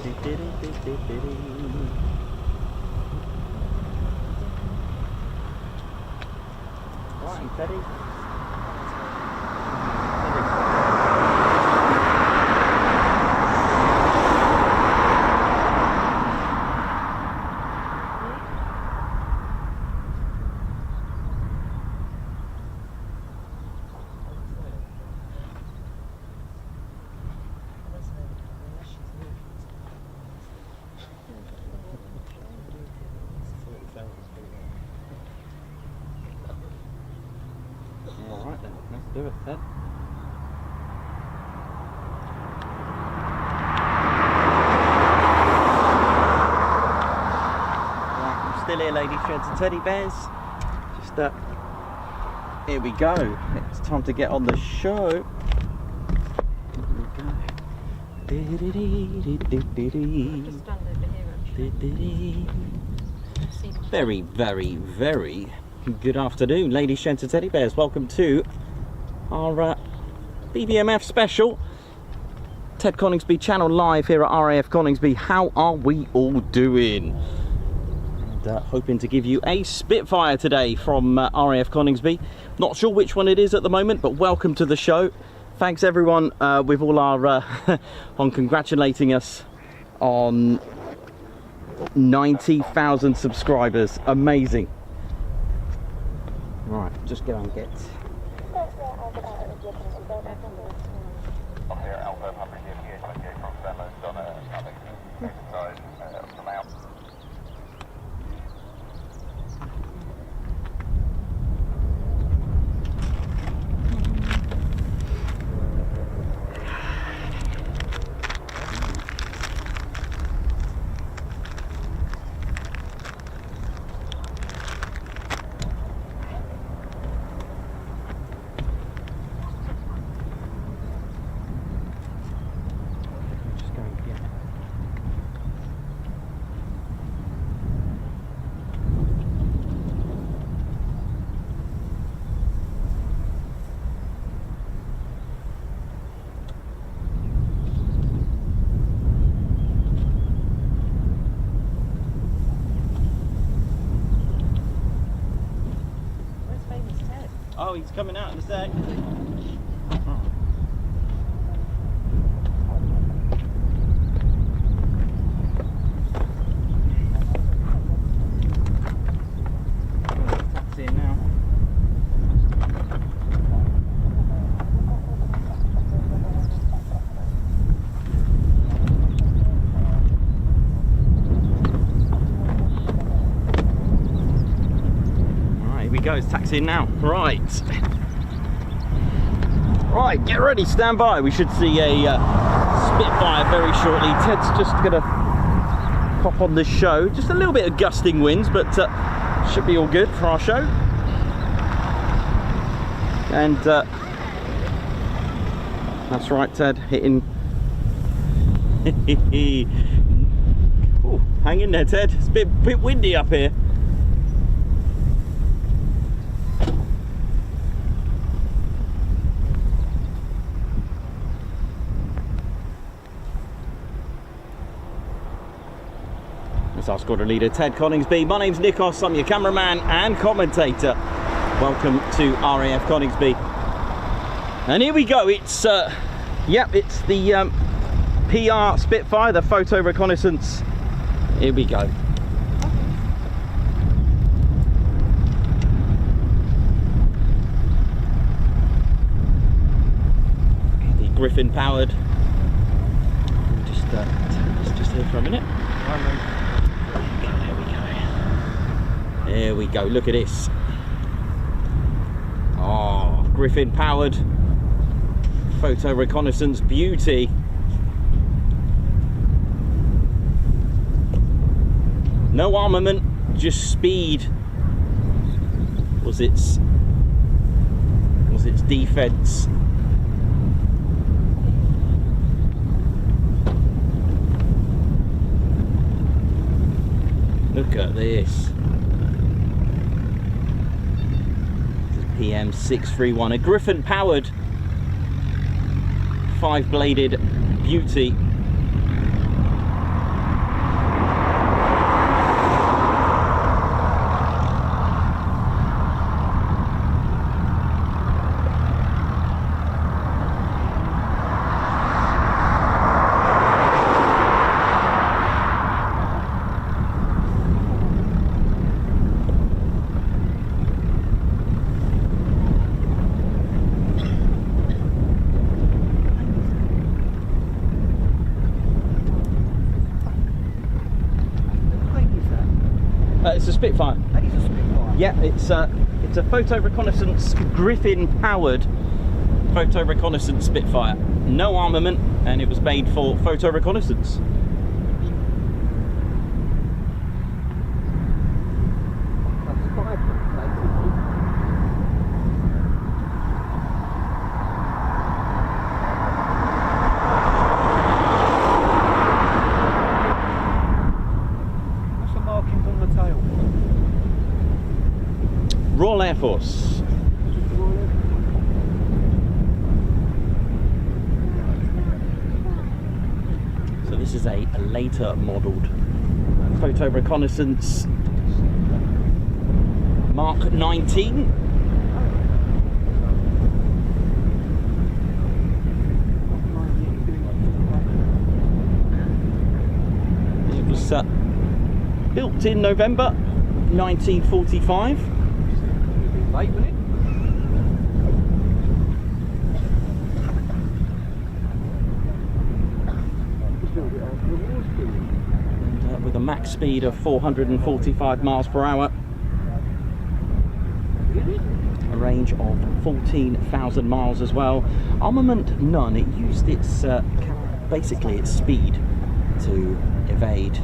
Right, Teddy. Alright then, let's do it, Ted. Right, I'm still here, ladies, gents and teddy bears. Just, here we go. It's time to get on the show. Here we go. Very, very, very good afternoon, ladies, gents and teddy bears. Welcome to our BBMF special. Ted Coningsby channel live here at RAF Coningsby. How are we all doing? And hoping to give you a Spitfire today from RAF Coningsby. Not sure which one it is at the moment, but welcome to the show. Thanks everyone with all our on congratulating us on 90,000 subscribers. Amazing. Right, just go and get. Oh, he's coming out in a sec. Taxi in now. Here we go, it's taxiing now. Right. Right, get ready, stand by. We should see a Spitfire very shortly. Ted's just gonna pop on this show. Just a little bit of gusting winds, but should be all good for our show. And that's right, Ted, hitting. Ooh, hang in there, Ted. It's a bit windy up here. Our squadron leader Ted Coningsby. My name's Nikos, I'm your cameraman and commentator. Welcome to RAF Coningsby. And here we go, it's it's the PR Spitfire, the photo reconnaissance. Here we go. The Griffin powered. Just here for a minute. There we go, look at this. Oh, Griffin powered photo reconnaissance beauty. No armament, just speed was its defense. Look at this. PM631, a Griffin powered 5-bladed beauty. it's a Spitfire. That is a Spitfire. Yeah, it's a photo reconnaissance Griffin powered photo reconnaissance Spitfire. No armament, and it was made for photo reconnaissance. What's the markings on the tail? Royal Air Force. This is a later modelled photo reconnaissance Mark XIX. It was built in November 1945. Late, wasn't it? With a max speed of 445 miles per hour, a range of 14,000 miles as well. Armament none. It used its basically its speed to evade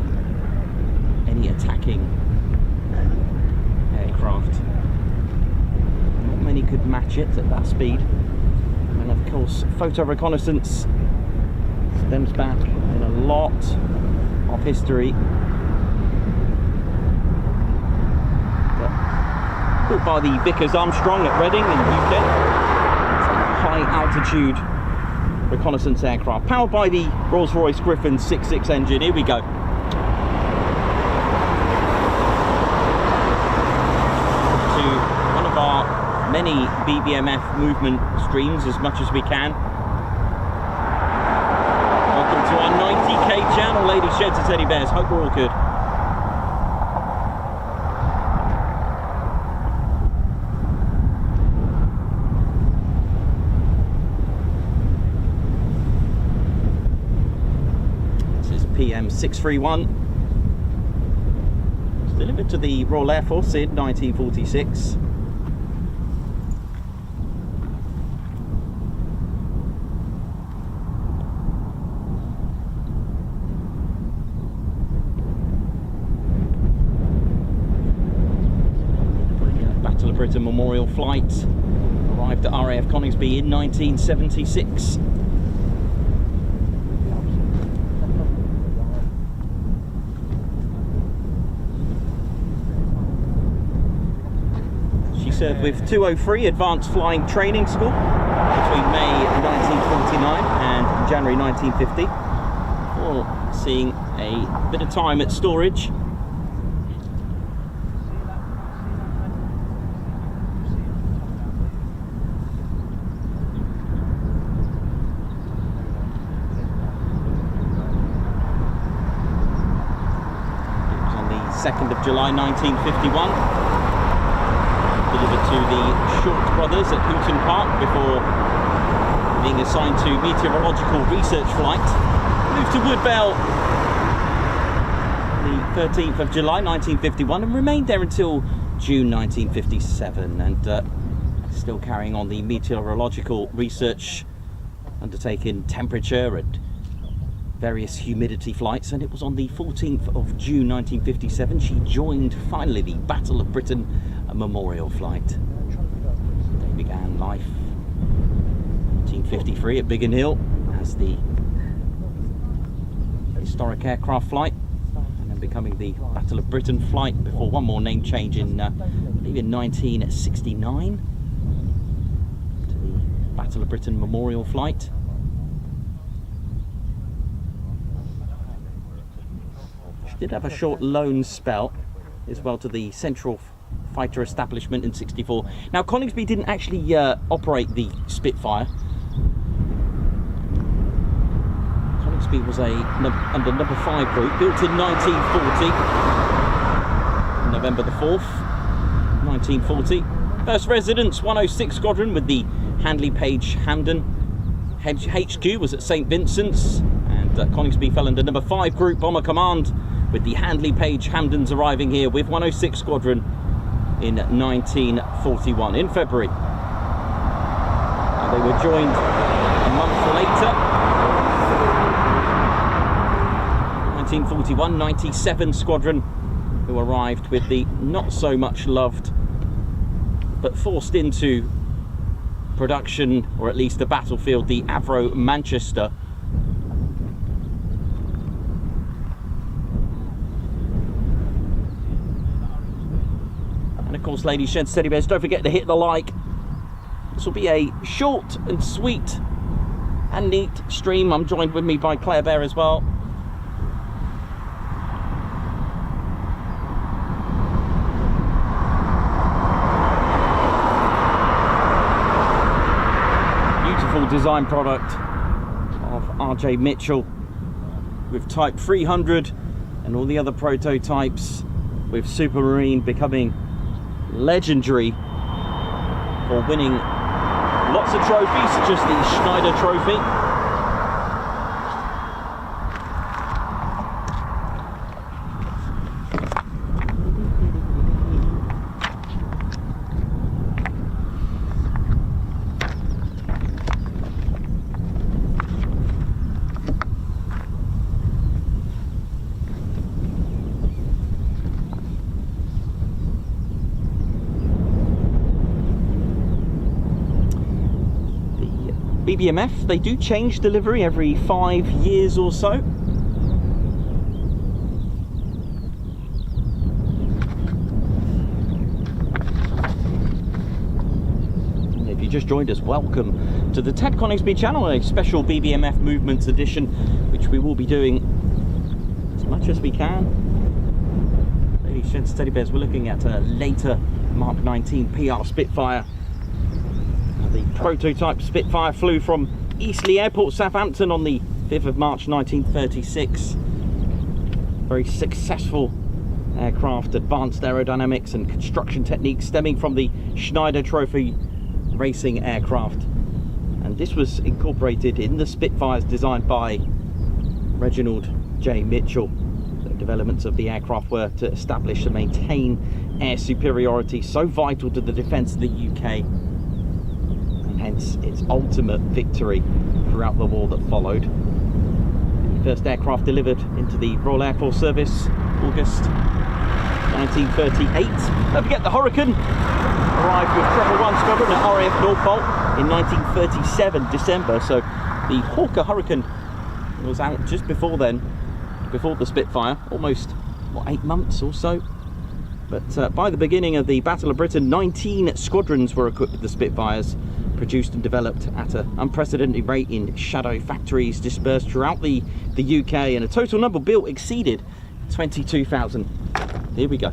any attacking aircraft. Not many could match it at that speed, and of course photo reconnaissance stems back in a lot of history. Built by the Vickers Armstrong at Reading in the UK. It's a high altitude reconnaissance aircraft powered by the Rolls-Royce Griffin 6.6 engine. Here we go. To one of our many BBMF movement streams as much as we can. Welcome to our 90k channel, ladies, gents and teddy bears. Hope we're all good. PM 631. It's delivered to the Royal Air Force in 1946. Battle of Britain Memorial Flight arrived at RAF Coningsby in 1976. Served with 203 Advanced Flying Training School between May 1949 and January 1950, before seeing a bit of time at storage. It was on the 2nd of July 1951. Delivered to the Short brothers at Hooton Park before being assigned to meteorological research flight. Moved to Woodbell the 13th of July 1951 and remained there until June 1957, and still carrying on the meteorological research, undertaking temperature and various humidity flights. And it was on the 14th of June 1957 she joined finally the Battle of Britain Memorial Flight. They began life in 1953 at Biggin Hill as the historic aircraft flight, and then becoming the Battle of Britain flight before one more name change in, I believe, in 1969 to the Battle of Britain Memorial Flight. She did have a short loan spell as well to the Central Fighter Establishment in '64. Now, Coningsby didn't actually operate the Spitfire. Coningsby was under number 5 group, built in 1940, November the 4th, 1940. First residence, 106 Squadron with the Handley Page Hamden. HQ was at St Vincent's, and Coningsby fell under number 5 group, Bomber Command, with the Handley Page Hamdens arriving here with 106 Squadron in 1941, in February. They were joined a month later, 1941, 97 Squadron, who arrived with the not so much loved but forced into production, or at least the battlefield, the Avro Manchester. And of course, ladies, gents, teddy bears, don't forget to hit the like. This will be a short and sweet and neat stream. I'm joined with me by Claire Bear as well. Beautiful design product of RJ Mitchell with Type 300 and all the other prototypes, with Supermarine becoming legendary for winning lots of trophies, such as the Schneider Trophy. BBMF, they do change delivery every 5 years or so. If you just joined us, welcome to the Ted Coningsby channel, a special BBMF Movements edition, which we will be doing as much as we can. Ladies, gents, teddy bears, we're looking at a later Mark 19 PR Spitfire. The prototype Spitfire flew from Eastleigh Airport, Southampton on the 5th of March 1936. Very successful aircraft, advanced aerodynamics and construction techniques stemming from the Schneider Trophy racing aircraft. And this was incorporated in the Spitfires designed by Reginald J. Mitchell. The developments of the aircraft were to establish and maintain air superiority so vital to the defence of the UK, hence its ultimate victory throughout the war that followed. The first aircraft delivered into the Royal Air Force Service, August 1938. Don't forget the Hurricane arrived with Treble 1 Squadron at RAF Norfolk in 1937, December. So the Hawker Hurricane was out just before then, before the Spitfire, almost, what, 8 months or so. But by the beginning of the Battle of Britain, 19 squadrons were equipped with the Spitfires, produced and developed at an unprecedented rate in shadow factories dispersed throughout the UK, and a total number built exceeded 22,000. Here we go.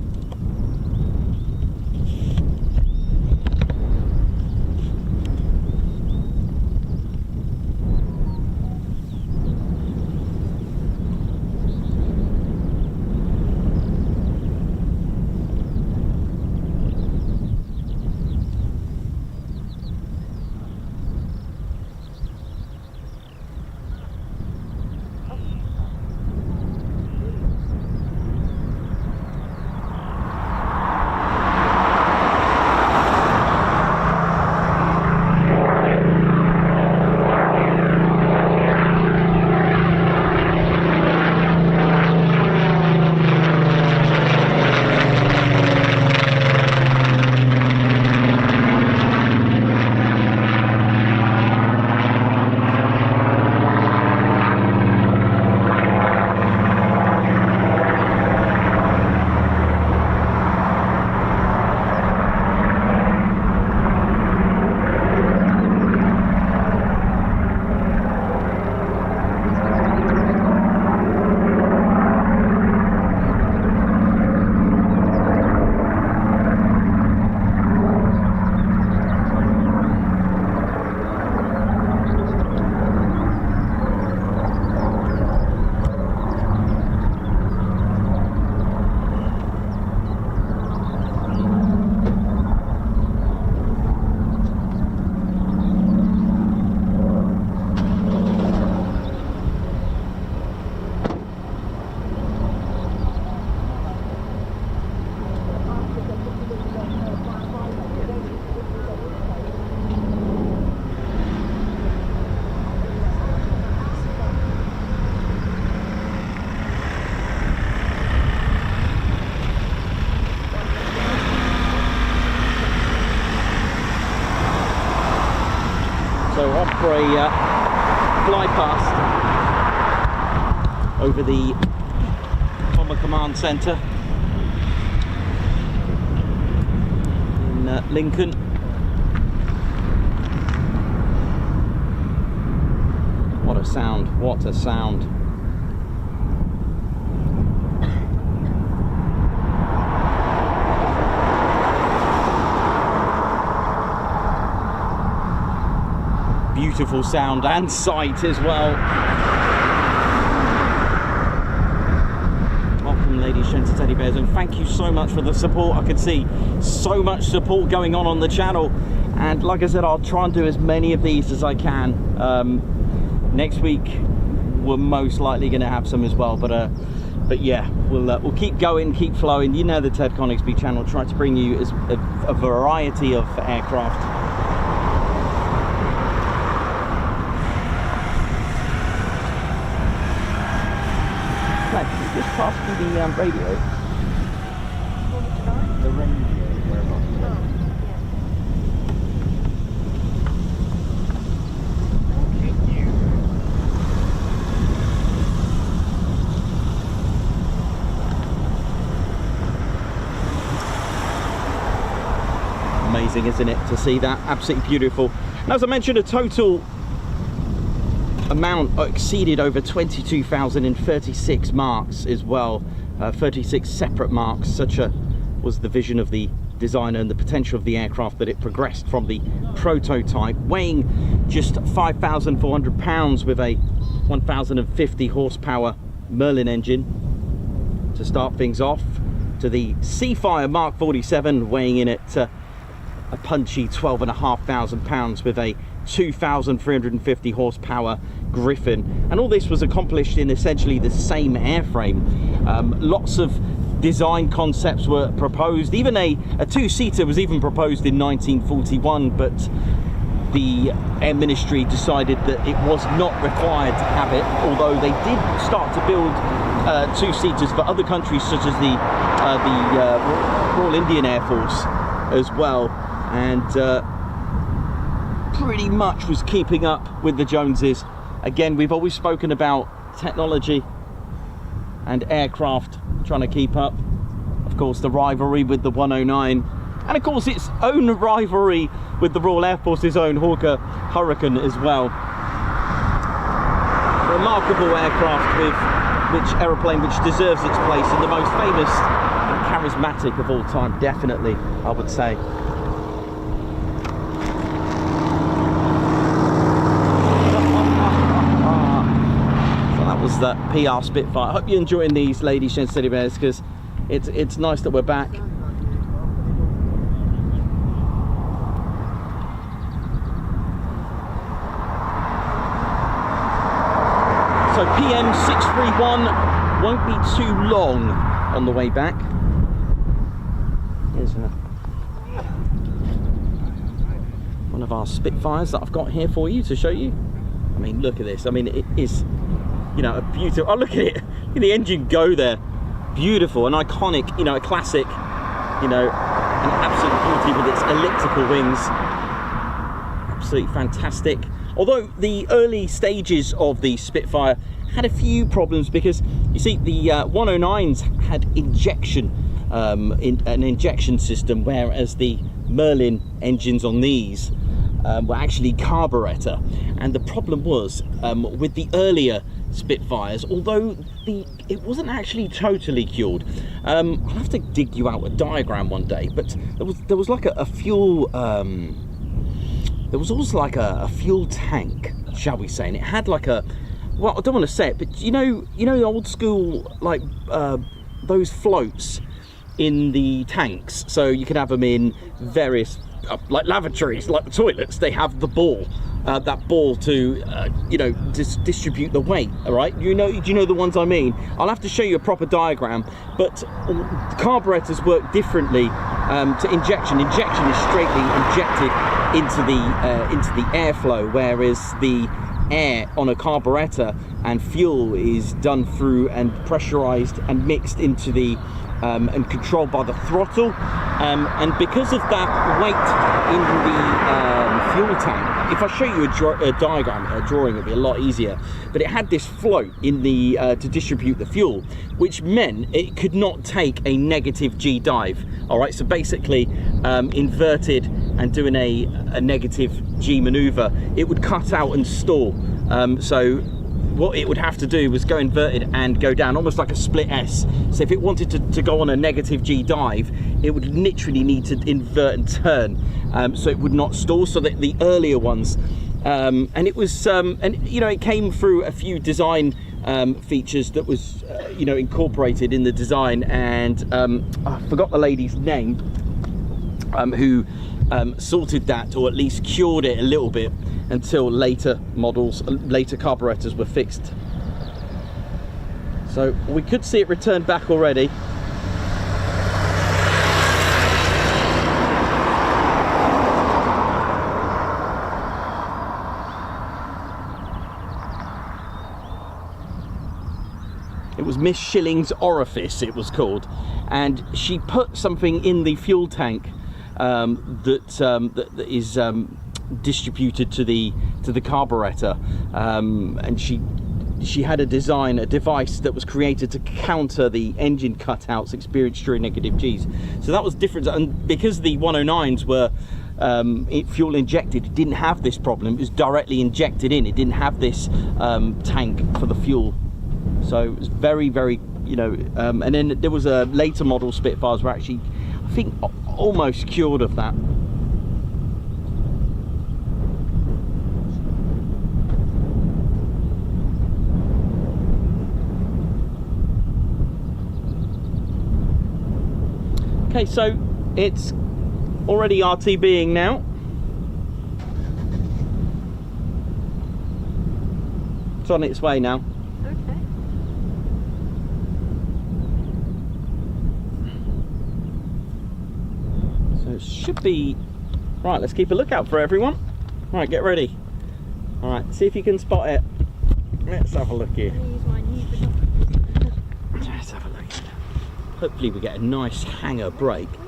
So off for a fly past over the Bomber Command Centre in Lincoln. What a sound, what a sound. Beautiful sound and sight as well. Welcome, ladies, gents, teddy bears, and thank you so much for the support. I can see so much support going on the channel, and like I said, I'll try and do as many of these as I can. Next week we're most likely going to have some as well, but yeah, we'll keep going, keep flowing. You know, the Ted Coningsby channel, try to bring you as a variety of aircraft. Just pass me the radio. The radio, whereabouts? Amazing, isn't it, to see that? Absolutely beautiful. And as I mentioned, a total amount exceeded over 22,036 marks as well, 36 separate marks. Such was the vision of the designer and the potential of the aircraft that it progressed from the prototype, weighing just 5,400 pounds with a 1,050 horsepower Merlin engine to start things off, to the Seafire Mark 47 weighing in at a punchy 12,500 pounds with a 2,350 horsepower Griffin. And all this was accomplished in essentially the same airframe. Lots of design concepts were proposed. Even a two-seater was even proposed in 1941, but the Air Ministry decided that it was not required to have it, although they did start to build two-seaters for other countries, such as the Royal Indian Air Force as well, and pretty much was keeping up with the Joneses. Again, we've always spoken about technology and aircraft trying to keep up. Of course, the rivalry with the 109, and of course its own rivalry with the Royal Air Force's own Hawker Hurricane as well. Remarkable aircraft, which aeroplane which deserves its place in the most famous and charismatic of all time, definitely, I would say. Was that PR Spitfire. I hope you're enjoying these, ladies and teddy bears, because it's nice that we're back. So PM 631 won't be too long on the way back. Here's one of our Spitfires that I've got here for you to show you. I mean, look at this. I mean, it is, you know, a beautiful, oh, look at it, look at the engine go there. Beautiful, an iconic, you know, a classic, you know, an absolute beauty with its elliptical wings. Absolutely fantastic. Although the early stages of the Spitfire had a few problems, because you see the 109s had injection, an injection system, whereas the Merlin engines on these were actually carburetor. And the problem was with the earlier Spitfires, although it wasn't actually totally cured. I'll have to dig you out a diagram one day, but there was like a fuel, there was also like a fuel tank, shall we say, and it had like a, well, I don't want to say it, but you know the old school, like those floats in the tanks, so you could have them in various like lavatories, like the toilets. They have the ball, that ball to you know, distribute the weight. All right, do you know the ones I mean? I'll have to show you a proper diagram, but carburetors work differently to injection. Injection is straightly injected into the airflow, whereas the air on a carburetor and fuel is done through and pressurized and mixed into the and controlled by the throttle, and because of that weight in the fuel tank, if I show you a diagram, a drawing, it'd be a lot easier. But it had this float in the to distribute the fuel, which meant it could not take a negative G dive. All right, so basically inverted and doing a negative G maneuver, it would cut out and stall. So what it would have to do was go inverted and go down, almost like a split S. So if it wanted to go on a negative G dive, it would literally need to invert and turn, so it would not stall. So that the earlier ones, and it was, and you know, it came through a few design features that was, you know, incorporated in the design. And I forgot the lady's name, who sorted that, or at least cured it a little bit, until later models, later carburetors were fixed. So we could see it return back already. It was Miss Schilling's orifice, it was called, and she put something in the fuel tank that is distributed to the carburetor, and she had a device that was created to counter the engine cutouts experienced during negative Gs. So that was different, and because the 109s were fuel injected, it didn't have this problem. It was directly injected in. It didn't have this tank for the fuel. So it was very, very, you know, and then there was a later model Spitfires were actually, I think, almost cured of that. Okay, so it's already RTBing now. It's on its way now. Okay. So it should be... Right, let's keep a lookout for everyone. Right, get ready. All right, see if you can spot it. Let's have a look here. I'm gonna use my new binoculars. Let's have a look. Hopefully we get a nice hanger break. Which way?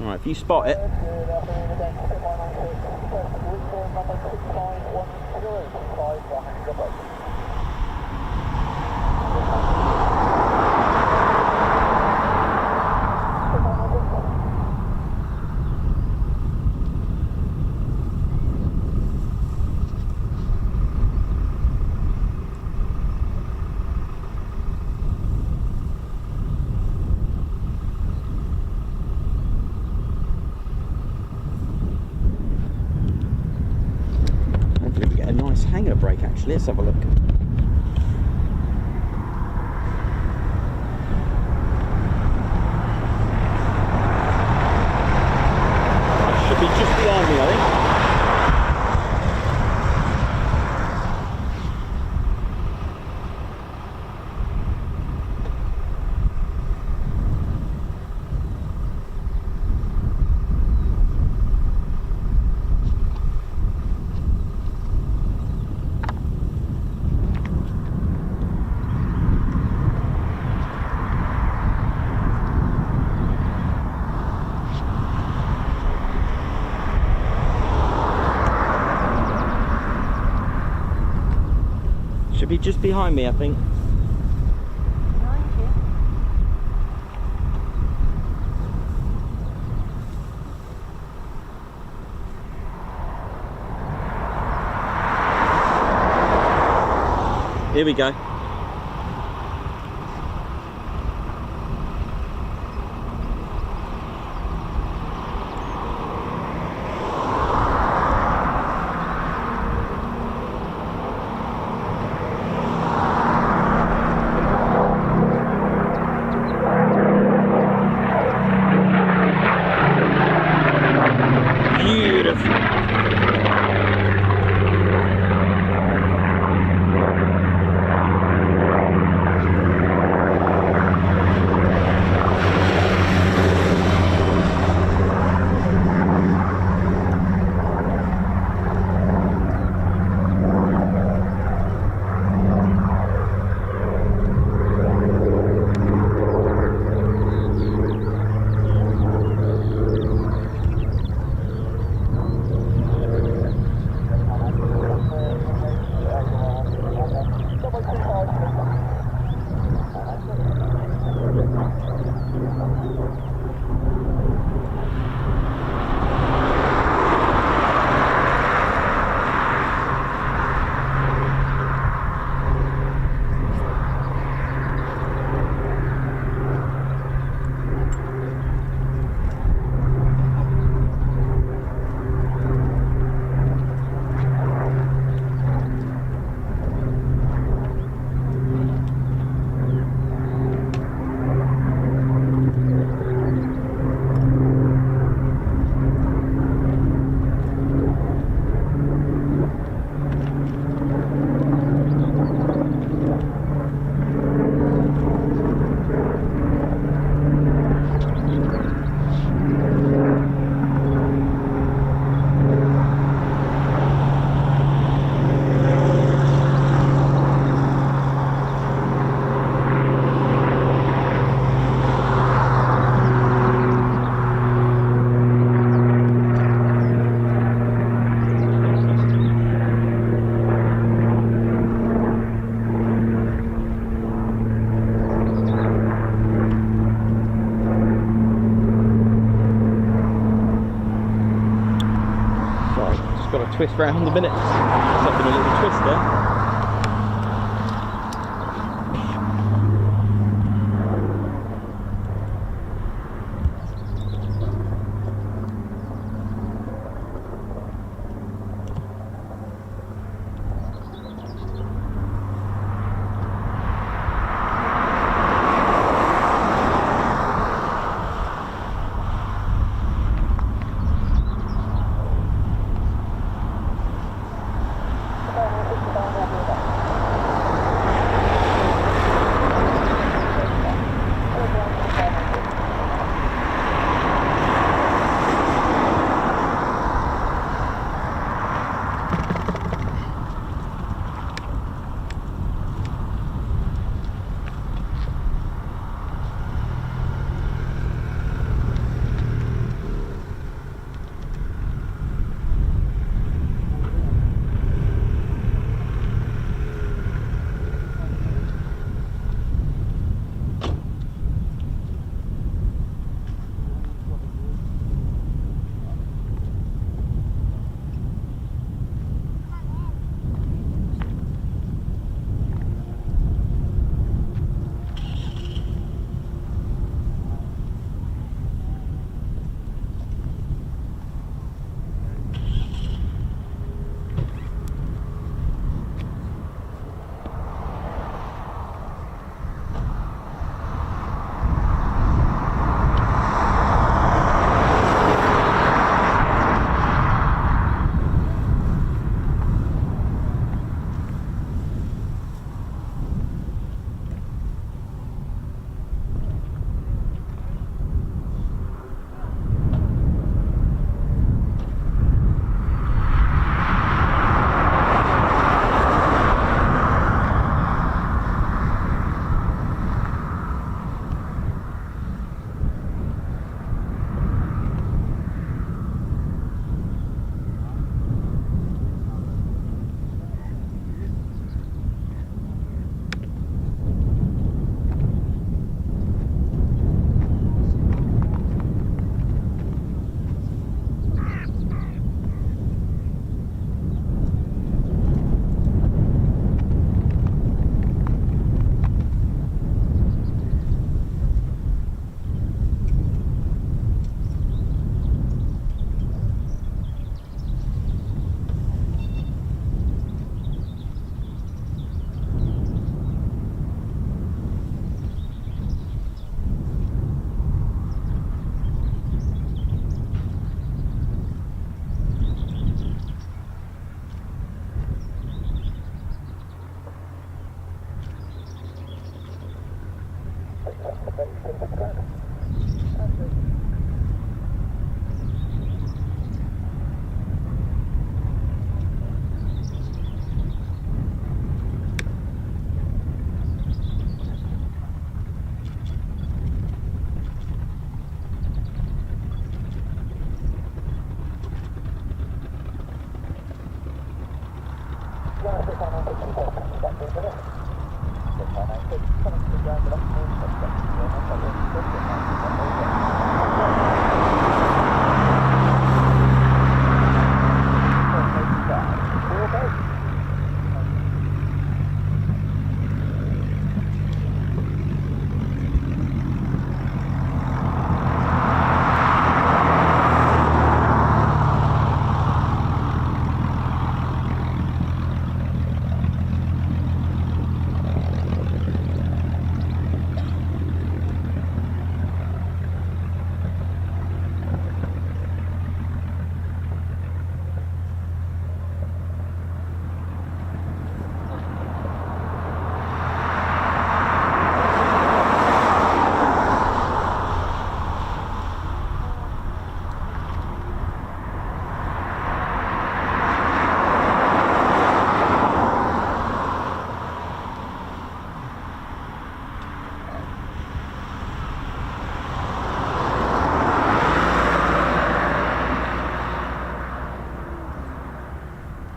All right, if you spot it. Hanger brake actually, let's have a look. Should be just behind me, I think. Should be just behind me, I think. Behind you. Here we go. twist round a minute. Something a little twist there.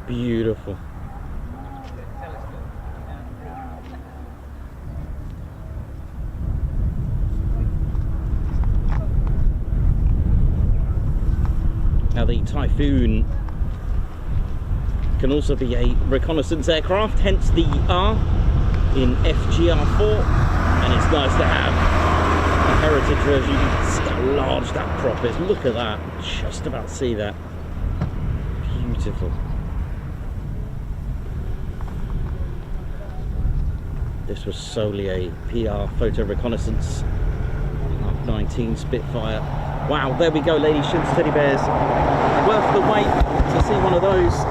Beautiful. Now the Typhoon Can also be a reconnaissance aircraft, hence the R in FGR4, and it's nice to have a heritage version. You can see how large that prop is. Look at that, just about to see that. Beautiful. This was solely a PR photo reconnaissance Mark 19 Spitfire. Wow, there we go, ladies, gents, teddy bears. Worth the wait to see one of those.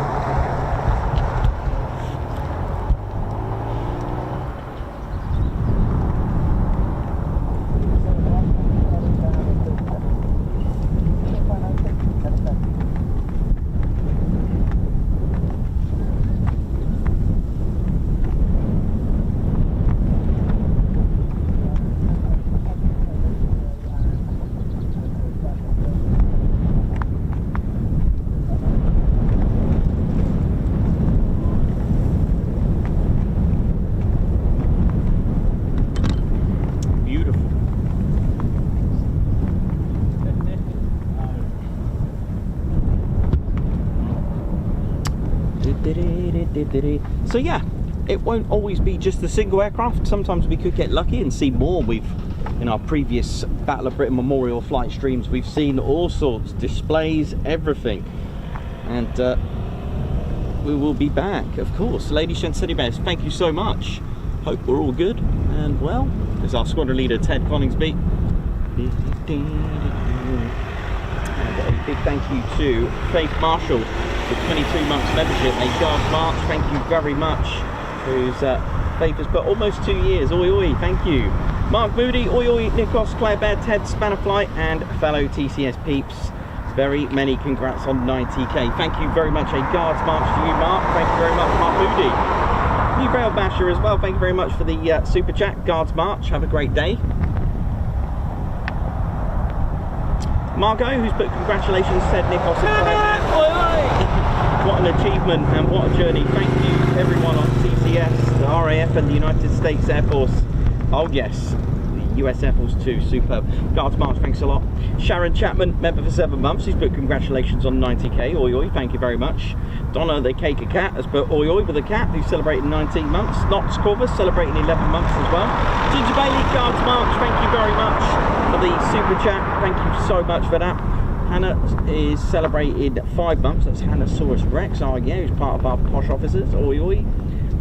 So yeah, it won't always be just a single aircraft. Sometimes we could get lucky and see more. In our previous Battle of Britain Memorial flight streams, we've seen all sorts, displays, everything. And we will be back, of course. Ladies and teddy bears, thank you so much. Hope we're all good and well. There's our squadron leader, Ted Coningsby. And a big thank you to Faith Marshall for 22 months membership, a Guard March, thank you very much. Who's Faith has put almost 2 years, oi oi, thank you. Mark Moody, oi oi, Nikos, Claire Bear, Ted, Spannerfly, and fellow TCS peeps. Very many congrats on 90k. Thank you very much, a Guards March to you, Mark. Thank you very much, Mark Moody. New Rail Basher as well, thank you very much for the super chat, Guards March, have a great day. Margot, who's put congratulations, said Nikos and Claire Bear. Oi oi! What an achievement and what a journey. Thank you everyone on TCS, the RAF and the United States Air Force. Oh yes, the US Air Force too, superb. Guards March, thanks a lot. Sharon Chapman, member for 7 months, she's put congratulations on 90k, oi oi, thank you very much. Donna the Cake a Cat has put oi oi with a cat, who's celebrating 19 months. Knox Corvus celebrating 11 months as well. Ginger Bailey, Guards March, thank you very much for the super chat, thank you so much for that. Hannah is celebrated 5 months, that's Hannosaurus Rex, oh yeah, who's part of our posh officers, oi oi,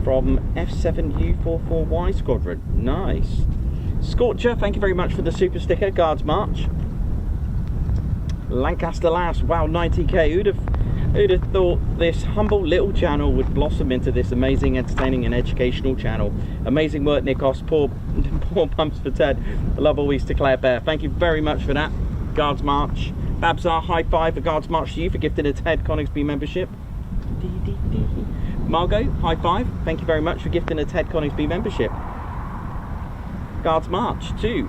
from F7U44Y Squadron, nice. Scorcher, thank you very much for the super sticker, Guards March. Lancaster Lass, wow, 90k, who'd have thought this humble little channel would blossom into this amazing, entertaining and educational channel. Amazing work, Nikos, poor pumps for Ted, I love always to Claire Bear, thank you very much for that, Guards March. Babsar, high five for Guards March to you for gifting a Ted Coningsby membership. Margot, high five, thank you very much for gifting a Ted Coningsby membership. Guards March to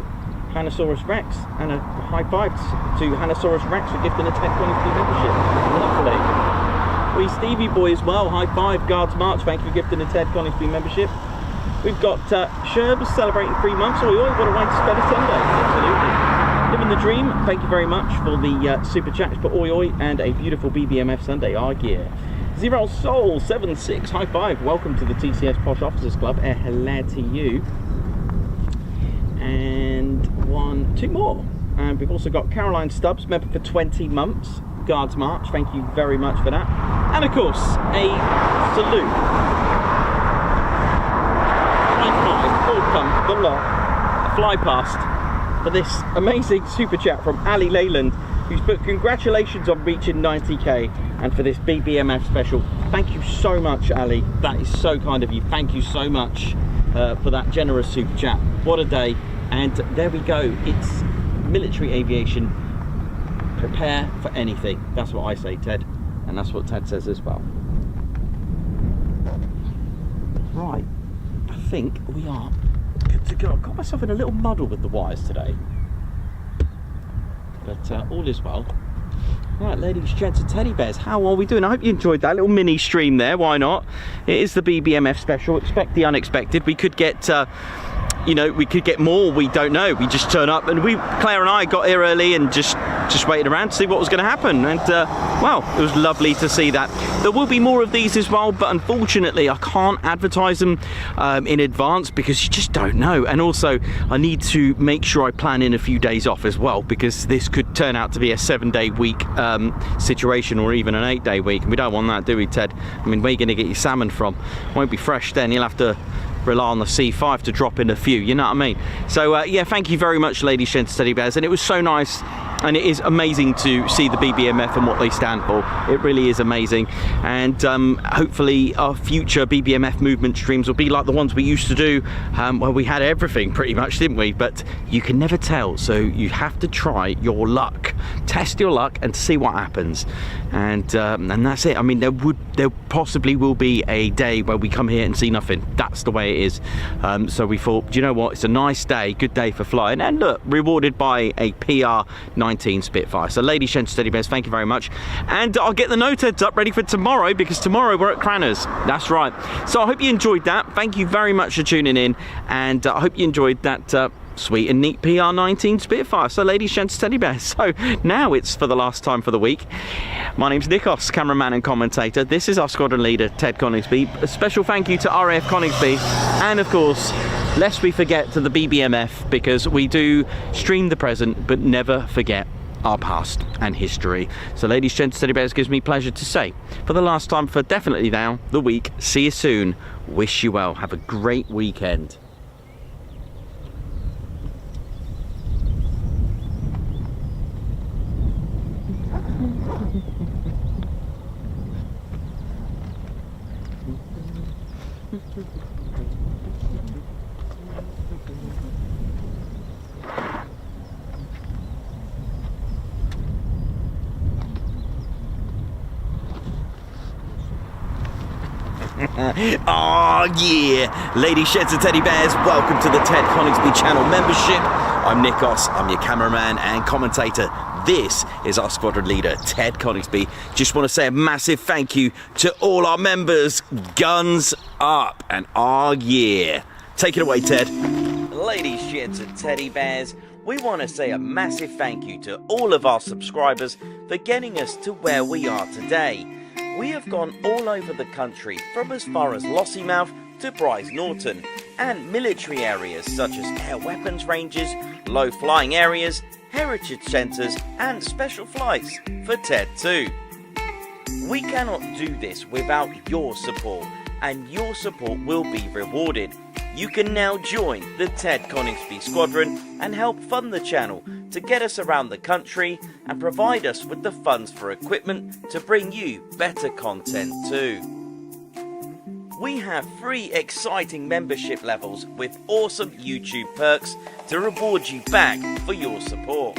Hannosaurus Rex, and a high five to Hannosaurus Rex for gifting a Ted Coningsby membership. Lovely. We Stevie Boy as well, high five, Guards March, thank you for gifting a Ted Coningsby membership. We've got Sherbs celebrating 3 months, oi oi, what a way to spend a Sunday, absolutely. Living the dream, thank you very much for the super chats for oi oi and a beautiful BBMF Sunday, our gear. Zero Soul 76, high five, welcome to the TCS Posh Officers Club, hello to you. And 2 more. And we've also got Caroline Stubbs, member for 20 months, Guards March, thank you very much for that. And of course, a salute. High five, full pump, the lot, a fly past. For this amazing super chat from Ali Leyland, who's put congratulations on reaching 90k, and for this BBMF special. Thank you so much, Ali. That is so kind of you. Thank you so much for that generous super chat. What a day. And there we go. It's military aviation. Prepare for anything. That's what I say, Ted. And that's what Ted says as well. Right. I think we are good to go. I got myself in a little muddle with the wires today, but all is well. Right, ladies, gents and teddy bears, how are we doing? I hope you enjoyed that little mini stream there. Why not? It is the BBMF special. Expect the unexpected. We could get you know, we could get more. We don't know. We just turn up, and Claire and I got here early and just waited around to see what was going to happen. And well, it was lovely to see that. There will be more of these as well, but unfortunately I can't advertise them in advance because you just don't know. And also I need to make sure I plan in a few days off as well, because this could turn out to be a 7-day week situation, or even an 8-day week, and we don't want that, do we, Ted? I mean, where are you going to get your salmon from? Won't be fresh then. You'll have to rely on the C5 to drop in a few, you know what I mean? So yeah, thank you very much, ladies, gents, teddy bears, and it was so nice. And it is amazing to see the BBMF and what they stand for. It really is amazing. And hopefully our future BBMF movement streams will be like the ones we used to do, where we had everything pretty much, didn't we? But you can never tell, so you have to try your luck. Test your luck and see what happens. And that's it. I mean, there possibly will be a day where we come here and see nothing. That's the way it is. So we thought, do you know what? It's a nice day, good day for flying. And look, rewarded by a PR 19 Spitfire. So ladies, gents, teddy bears, thank you very much. And I'll get the noteheads up ready for tomorrow, because tomorrow we're at Craners. That's right. So I hope you enjoyed that. Thank you very much for tuning in. And I hope you enjoyed that sweet and neat PR 19 Spitfire. So ladies, gents, teddy bears, so now it's for the last time for the week. My name's Nikos, cameraman and commentator. This is our squadron leader, Ted Coningsby. A special thank you to RAF Coningsby, and of course, lest we forget, to the BBMF, because we do stream the present but never forget our past and history. So ladies, gents, teddy bears, gives me pleasure to say, for the last time for definitely now the week, see you soon, wish you well, have a great weekend. Oh yeah, ladies, gents and teddy bears, welcome to the Ted Coningsby channel membership. I'm Nikos, I'm your cameraman and commentator. This is our squadron leader, Ted Coningsby. Just want to say a massive thank you to all our members. Guns up, and oh yeah. Take it away, Ted. Ladies, gents and teddy bears, we want to say a massive thank you to all of our subscribers for getting us to where we are today. We have gone all over the country, from as far as Lossiemouth to Bryce Norton, and military areas such as air weapons ranges, low flying areas, heritage centres and special flights for TED 2. We cannot do this without your support, and your support will be rewarded. You can now join the Ted Coningsby Squadron and help fund the channel to get us around the country and provide us with the funds for equipment to bring you better content too. We have 3 exciting membership levels with awesome YouTube perks to reward you back for your support.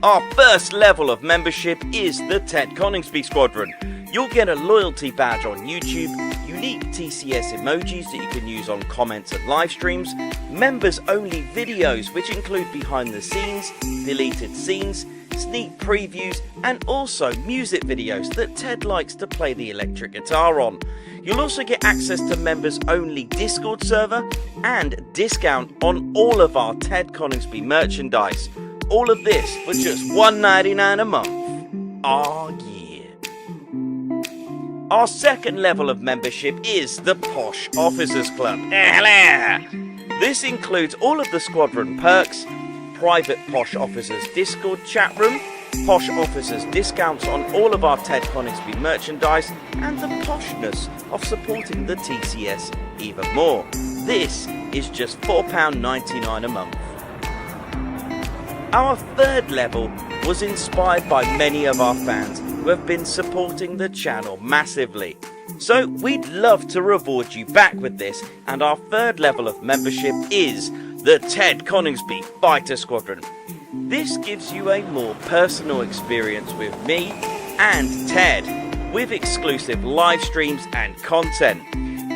Our first level of membership is the Ted Coningsby Squadron. You'll get a loyalty badge on YouTube, unique TCS emojis that you can use on comments and live streams, members only videos which include behind the scenes, deleted scenes, sneak previews and also music videos that Ted likes to play the electric guitar on. You'll also get access to members only Discord server and discount on all of our Ted Coningsby merchandise. All of this for just $1.99 a month. Oh yeah. Our second level of membership is the Posh Officers Club. This includes all of the squadron perks, private Posh Officers Discord chat room, Posh Officers discounts on all of our Ted Coningsby merchandise, and the poshness of supporting the TCS even more. This is just £4.99 a month. Our third level was inspired by many of our fans who have been supporting the channel massively. So we'd love to reward you back with this, and our third level of membership is the Ted Coningsby Fighter Squadron. This gives you a more personal experience with me and Ted, with exclusive live streams and content.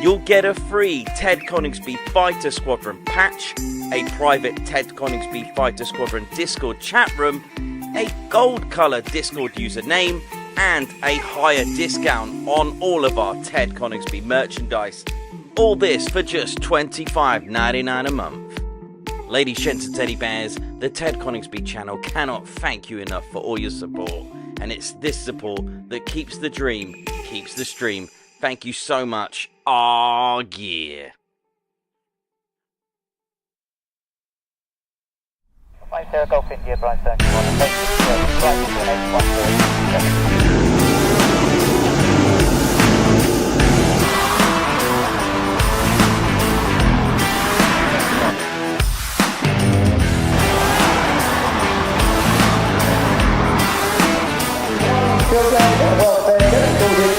You'll get a free Ted Coningsby Fighter Squadron patch, a private Ted Coningsby Fighter Squadron Discord chat room, a gold colour Discord username, and a higher discount on all of our Ted Coningsby merchandise. All this for just $25.99 a month. Ladies, gents and teddy bears, the Ted Coningsby channel cannot thank you enough for all your support. And it's this support that keeps the dream, keeps the stream. Thank you so much. Aw, yeah. Golf India, Brian 31, Well,